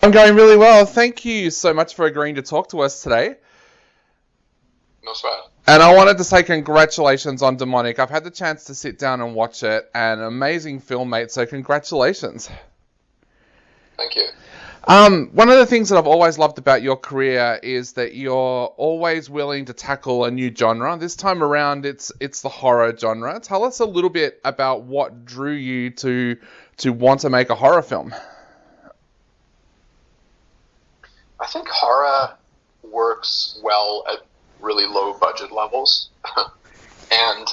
I'm going really well. Thank you so much for agreeing to talk to us today. No sweat. And I wanted to say congratulations on Demonic. I've had the chance to sit down and watch it, and amazing film, mate. So congratulations. Thank you. One of the things that I've always loved about your career is that you're always willing to tackle a new genre. This time around, it's the horror genre. Tell us a little bit about what drew you to want to make a horror film. I think horror works well at really low budget levels. And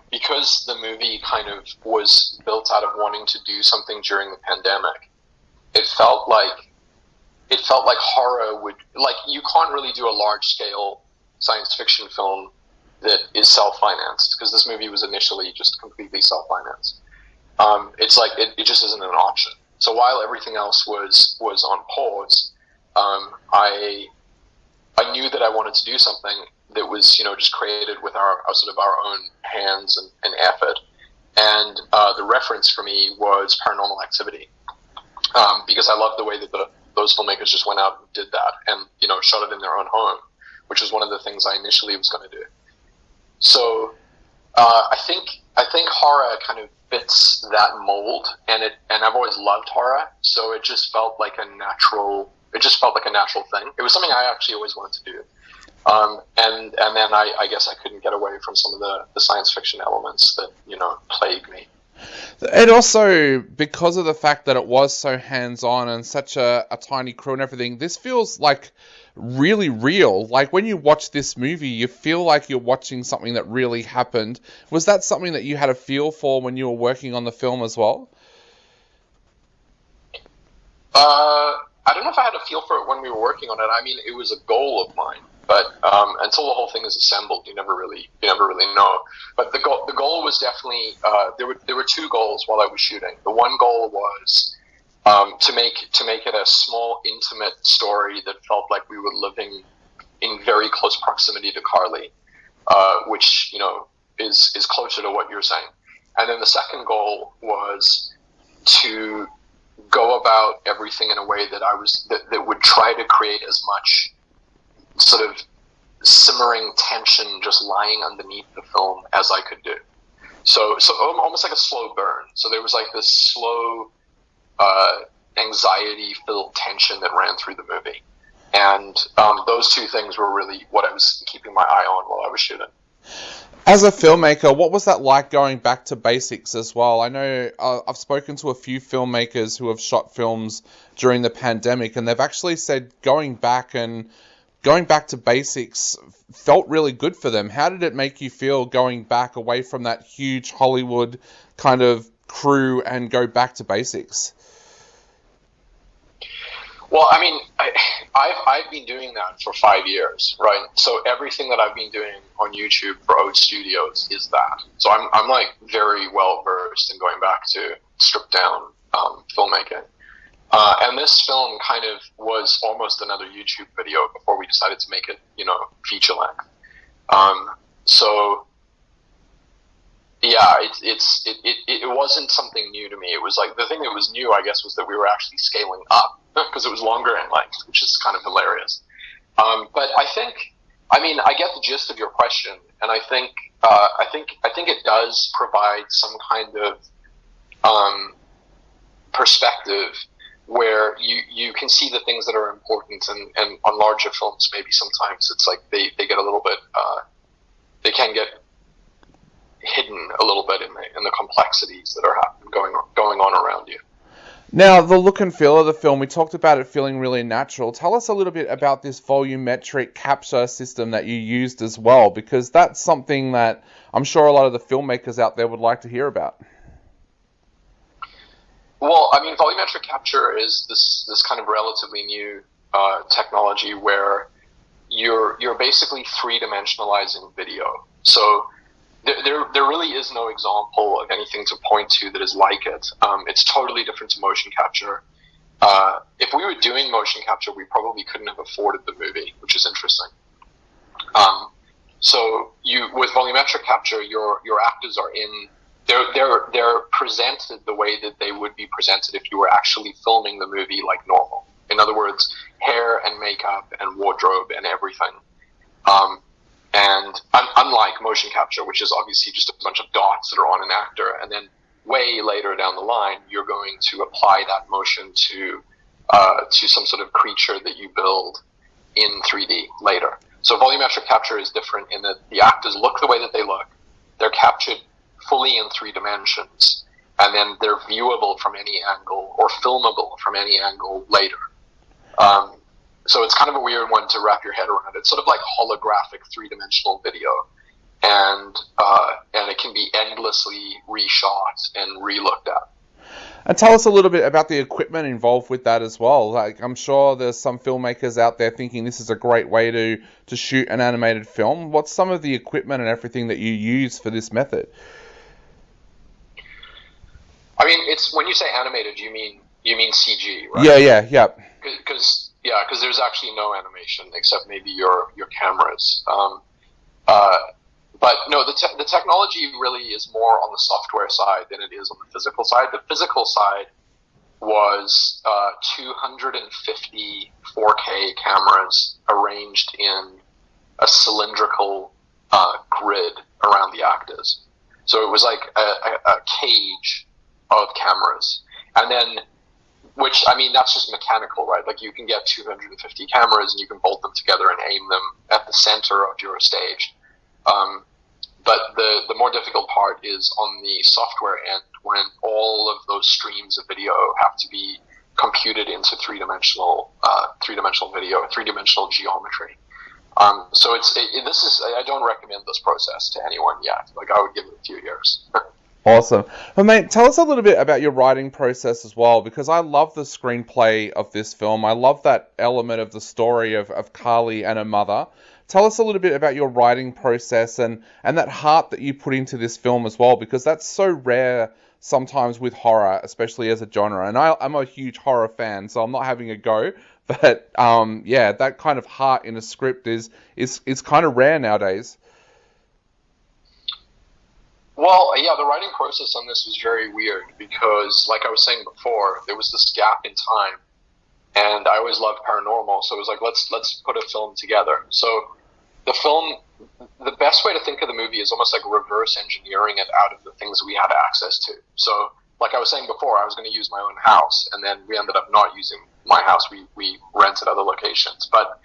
because the movie kind of was built out of wanting to do something during the pandemic, it felt like horror would, like, you can't really do a large scale science fiction film that is self-financed, because this movie was initially just completely self-financed. It's like it just isn't an option. So while everything else was on pause, I knew that I wanted to do something that was, just created with our sort of our own hands and effort. And the reference for me was Paranormal Activity, because I loved the way that those filmmakers just went out and did that, and shot it in their own home, which was one of the things I initially was going to do. So I think horror kind of fits that mold, and I've always loved horror, so it just felt like a natural. It just felt like a natural thing. It was something I actually always wanted to do. And then I guess I couldn't get away from some of the science fiction elements that, plague me. And also, because of the fact that it was so hands-on and such a tiny crew and everything, this feels like really real. Like, when you watch this movie, you feel like you're watching something that really happened. Was that something that you had a feel for when you were working on the film as well? I don't know if I had a feel for it when we were working on it. I mean, it was a goal of mine, but until the whole thing is assembled, you never really know. But the goal was definitely there were two goals while I was shooting. The one goal was to make it a small, intimate story that felt like we were living in very close proximity to Carly, which is closer to what you're saying. And then the second goal was to go about everything in a way that would try to create as much sort of simmering tension just lying underneath the film as I could do. So almost like a slow burn. So there was like this slow, anxiety-filled tension that ran through the movie. And those two things were really what I was keeping my eye on while I was shooting. As a filmmaker, what was that like going back to basics as well? I know I've spoken to a few filmmakers who have shot films during the pandemic, and they've actually said going back to basics felt really good for them. How did it make you feel going back away from that huge Hollywood kind of crew and go back to basics? Well, I mean, I've been doing that for 5 years, right? So everything that I've been doing on YouTube for Ode Studios is that. So I'm like very well versed in going back to stripped down filmmaking. And this film kind of was almost another YouTube video before we decided to make it, feature length. So yeah, it wasn't something new to me. It was like the thing that was new, I guess, was that we were actually scaling up because it was longer in length, which is kind of hilarious. But I get the gist of your question, and I think it does provide some kind of perspective where you can see the things that are important, and on larger films, maybe sometimes it's like they get a little bit, they can get hidden a little bit in the complexities that are going on around you. Now, the look and feel of the film, we talked about it feeling really natural. Tell us a little bit about this volumetric capture system that you used as well, because that's something that I'm sure a lot of the filmmakers out there would like to hear about. Well, I mean, volumetric capture is this kind of relatively new technology where you're basically three-dimensionalizing video. So there really is no example of anything to point to that is like it. It's totally different to motion capture. If we were doing motion capture, we probably couldn't have afforded the movie, which is interesting. So with volumetric capture, your actors are in. They're presented the way that they would be presented if you were actually filming the movie like normal. In other words, hair and makeup and wardrobe and everything. And unlike motion capture, which is obviously just a bunch of dots that are on an actor, and then way later down the line, you're going to apply that motion to some sort of creature that you build in 3D later. So volumetric capture is different in that the actors look the way that they look. They're captured fully in 3 dimensions, and then they're viewable from any angle or filmable from any angle later. So it's kind of a weird one to wrap your head around. It's sort of like holographic 3-dimensional video, and it can be endlessly reshot and relooked at. And tell us a little bit about the equipment involved with that as well. Like, I'm sure there's some filmmakers out there thinking this is a great way to shoot an animated film. What's some of the equipment and everything that you use for this method? I mean, it's when you say animated, you mean CG, right? Yeah. Because there's actually no animation except maybe your cameras. But no, the technology really is more on the software side than it is on the physical side. The physical side was 250 4K cameras arranged in a cylindrical grid around the actors. So it was like a cage of cameras. And then, which, I mean, that's just mechanical, right? Like, you can get 250 cameras and you can bolt them together and aim them at the center of your stage. But the more difficult part is on the software end, when all of those streams of video have to be computed into three-dimensional video, three-dimensional geometry. So I don't recommend this process to anyone yet. Like, I would give it a few years. Awesome. Well, mate, tell us a little bit about your writing process as well, because I love the screenplay of this film. I love that element of the story of Carly and her mother. Tell us a little bit about your writing process and that heart that you put into this film as well, because that's so rare sometimes with horror, especially as a genre. And I'm a huge horror fan, so I'm not having a go. But that kind of heart in a script is kind of rare nowadays. Well, yeah, the writing process on this was very weird because, like I was saying before, there was this gap in time, and I always loved paranormal, so it was like, let's put a film together. So the film, the best way to think of the movie is almost like reverse engineering it out of the things we had access to. So, like I was saying before, I was going to use my own house, and then we ended up not using my house. We rented other locations, but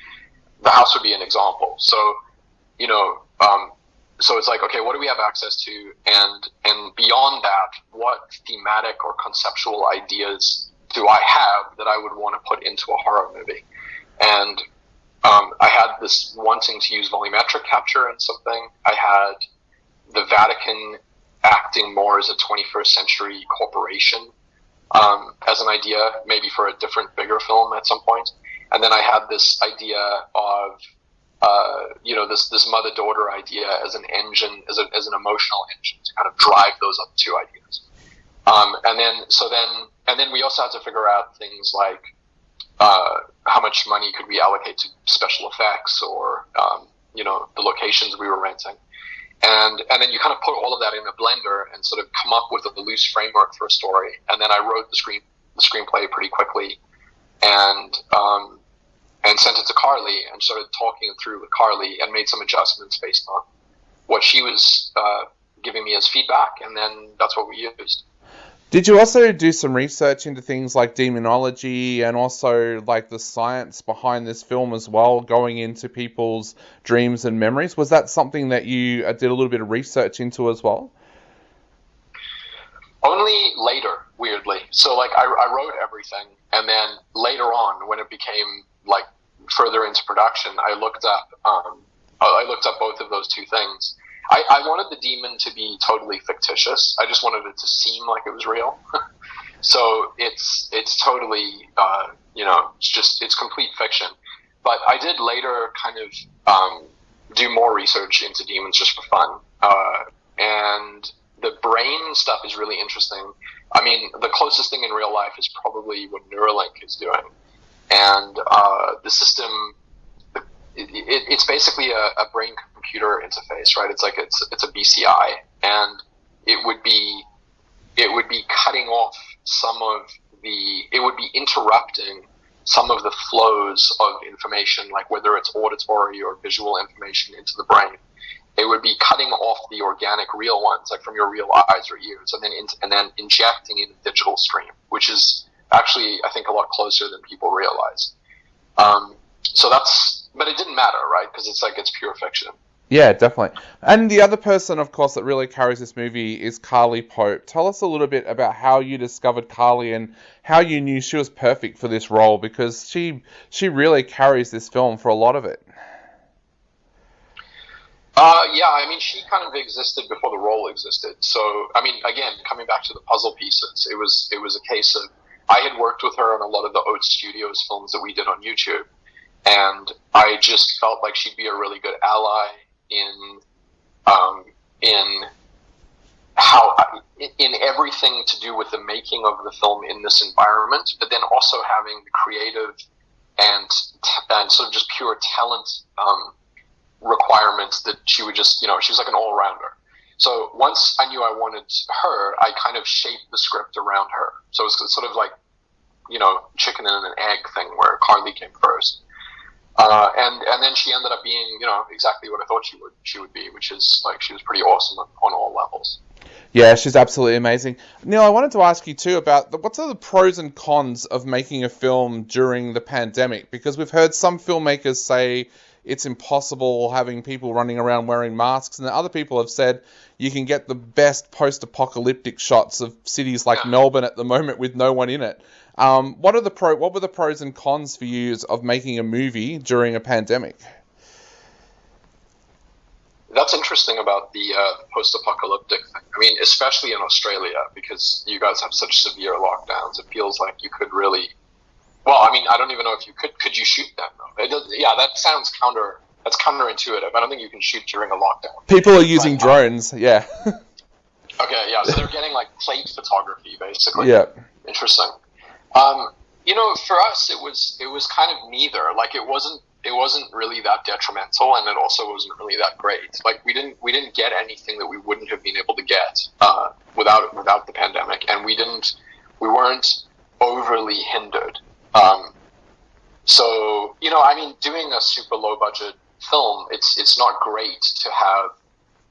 the house would be an example. So, so it's like, okay, what do we have access to? And beyond that, what thematic or conceptual ideas do I have that I would want to put into a horror movie? And I had this wanting to use volumetric capture in something. I had the Vatican acting more as a 21st century corporation as an idea, maybe for a different, bigger film at some point. And then I had this idea of this mother-daughter idea as an engine, as an emotional engine to kind of drive those other two ideas. And then we also had to figure out things like how much money could we allocate to special effects or the locations we were renting. And then you kind of put all of that in a blender and sort of come up with a loose framework for a story. And then I wrote the screenplay pretty quickly and sent it to Carly and started talking it through with Carly and made some adjustments based on what she was giving me as feedback, and then that's what we used. Did you also do some research into things like demonology and also like the science behind this film as well, going into people's dreams and memories? Was that something that you did a little bit of research into as well? Only later, weirdly. So like I wrote everything, and then later on, when it became like further into production, I looked up both of those two things. I wanted the demon to be totally fictitious. I just wanted it to seem like it was real. So it's totally it's complete fiction. But I did later kind of do more research into demons just for fun. And the brain stuff is really interesting. I mean, the closest thing in real life is probably what Neuralink is doing. And the system, it's basically a brain-computer interface, right? It's like it's a BCI, and it would be cutting off it would be interrupting some of the flows of information, like whether it's auditory or visual information into the brain, it would be cutting off the organic real ones, like from your real eyes or ears, and then injecting in a digital stream, which is actually, I think, a lot closer than people realize. But it didn't matter, right? Because it's pure fiction. Yeah, definitely. And the other person, of course, that really carries this movie is Carly Pope. Tell us a little bit about how you discovered Carly and how you knew she was perfect for this role, because she really carries this film for a lot of it. Yeah, I mean, she kind of existed before the role existed. So, I mean, again, coming back to the puzzle pieces, it was a case of, I had worked with her on a lot of the Oat Studios films that we did on YouTube, and I just felt like she'd be a really good ally in everything to do with the making of the film in this environment, but then also having the creative and sort of just pure talent requirements that she would just, she was like an all-rounder. So once I knew I wanted her, I kind of shaped the script around her. So it's sort of like, chicken and an egg thing where Carly came first. And then she ended up being, exactly what I thought she would be, which is like she was pretty awesome on all levels. Yeah, she's absolutely amazing. Neil, I wanted to ask you too about what's the pros and cons of making a film during the pandemic, because we've heard some filmmakers say it's impossible having people running around wearing masks, and other people have said you can get the best post-apocalyptic shots of cities like Melbourne at the moment with no one in it. What were the pros and cons for you of making a movie during a pandemic? That's interesting about the post-apocalyptic thing. I mean, especially in Australia, because you guys have such severe lockdowns. It feels like you could really. Well, I mean, I don't even know if you could. Could you shoot them though? That sounds That's counterintuitive. I don't think you can shoot during a lockdown. People are using drones. Yeah. Okay. Yeah. So they're getting like plate photography, basically. Yeah. Interesting. For us, it was kind of neither. Like it wasn't really that detrimental, and it also wasn't really that great. Like we didn't get anything that we wouldn't have been able to get without the pandemic, and we weren't overly hindered. So I mean, doing a super low budget film, it's not great to have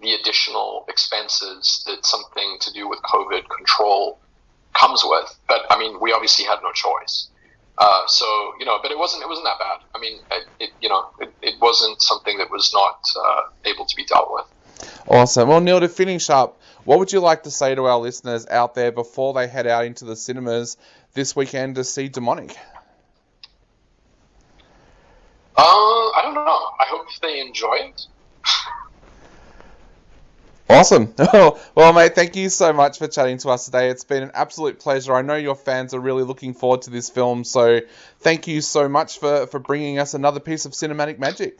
the additional expenses that something to do with COVID control comes with. But I mean, we obviously had no choice. But it wasn't that bad. I mean, it wasn't something that was not able to be dealt with. Awesome. Well, Neil, to finish up, what would you like to say to our listeners out there before they head out into the cinemas this weekend to see Demonic? I don't know. I hope they enjoy it. Awesome. Well, mate, thank you so much for chatting to us today. It's been an absolute pleasure. I know your fans are really looking forward to this film, so thank you so much for bringing us another piece of cinematic magic.